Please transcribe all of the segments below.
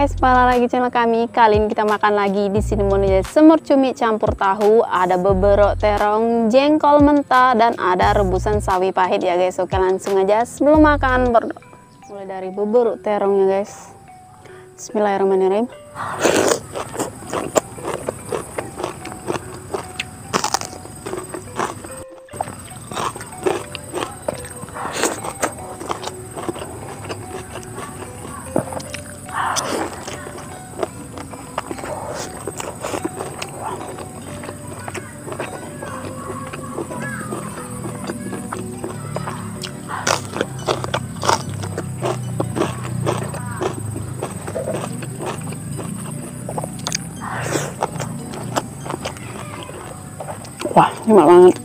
guys, balik lagi channel kami. Kali ini kita makan lagi. Di sini mau jadi semur cumi campur tahu, ada beberok terong, jengkol mentah, dan ada rebusan sawi pahit ya guys. Oke, langsung aja sebelum makan berdoa. Mulai dari beberok terongnya guys. Bismillahirrahmanirrahim. Wah, enak banget.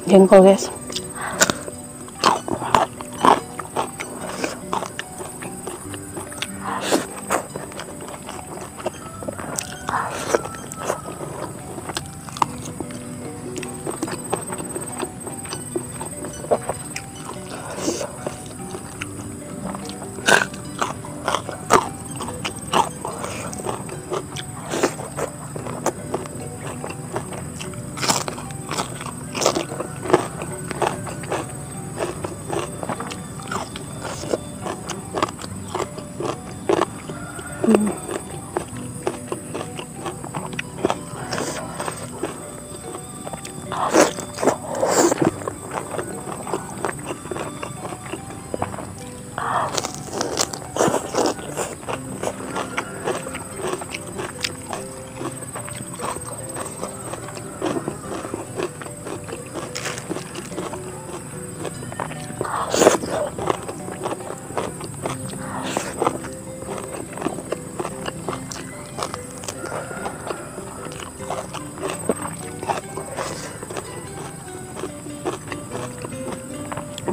Jengkol guys.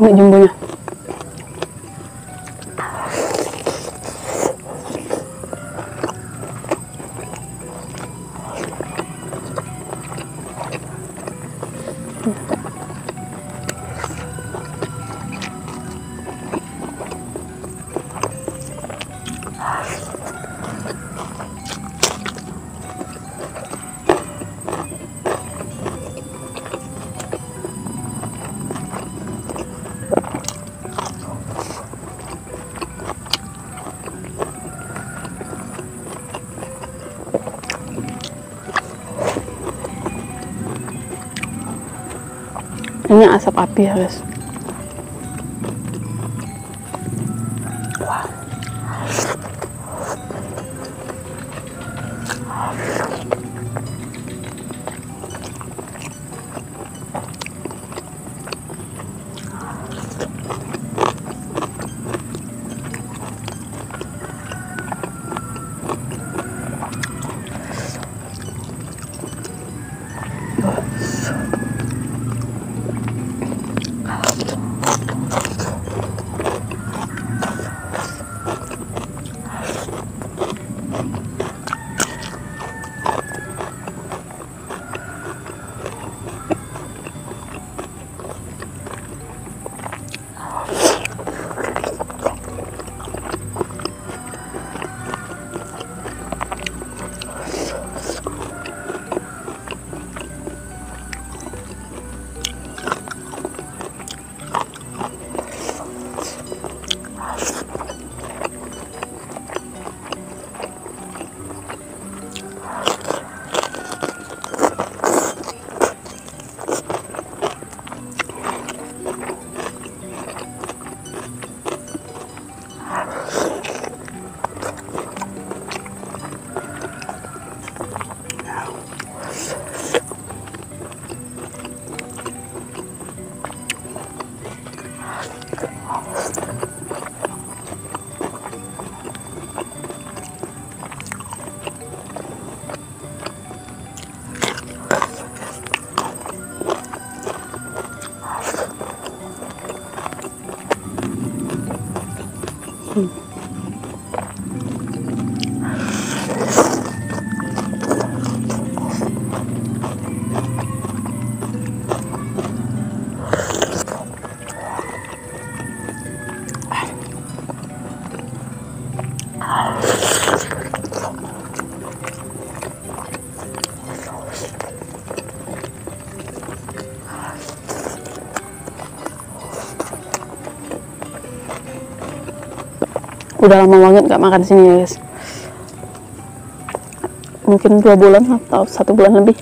Ini jumbonya. Ini asap api ya guys. Wah. Udah lama banget gak makan sini ya guys, mungkin 2 bulan atau 1 bulan lebih.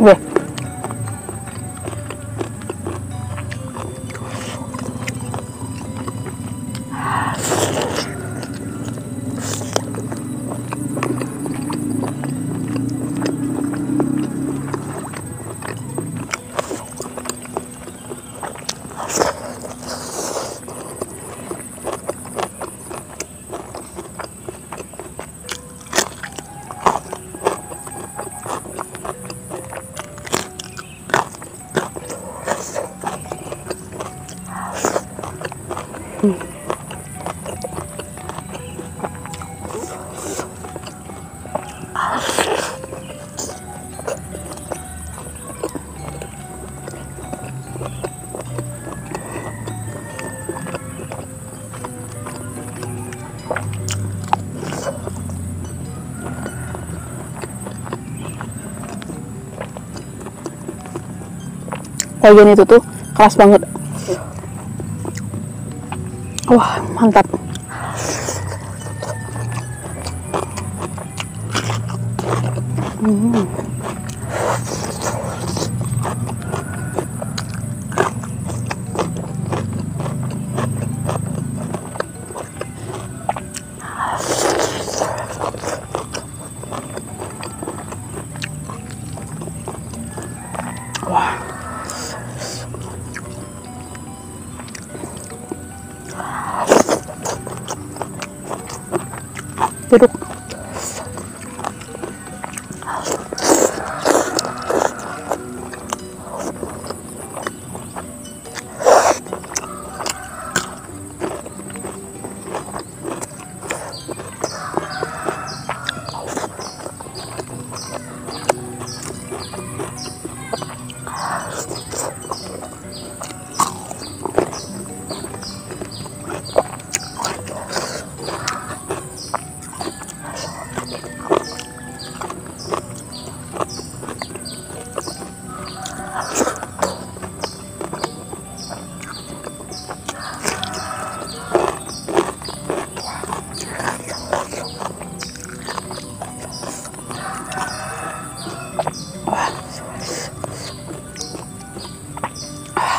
Weh, bagian itu tuh keras banget. Wah, mantap. Wah. Duduk.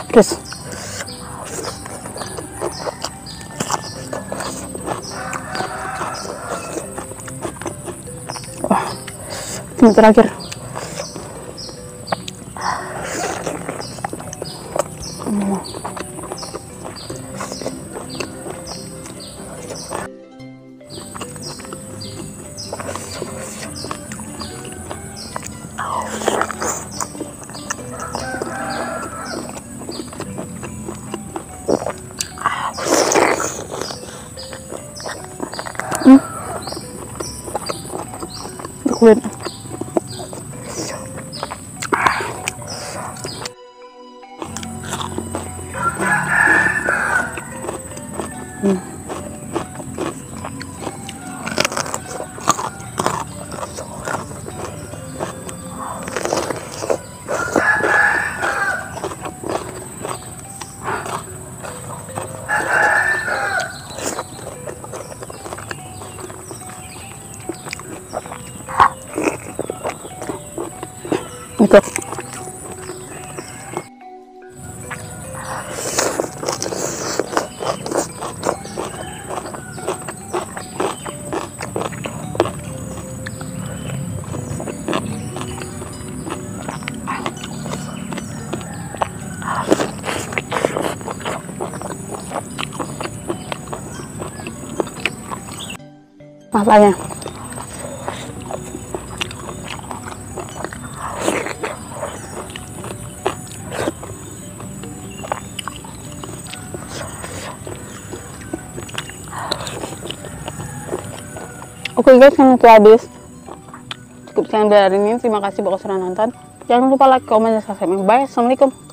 Pedes. Wah, ini terakhir. Kulit. Gitu. Makanya. Oke guys, karena itu habis. Cukup sekian dari hari ini. Terima kasih buat sudah nonton. Jangan lupa like, komen, dan subscribe. Bye. Assalamualaikum.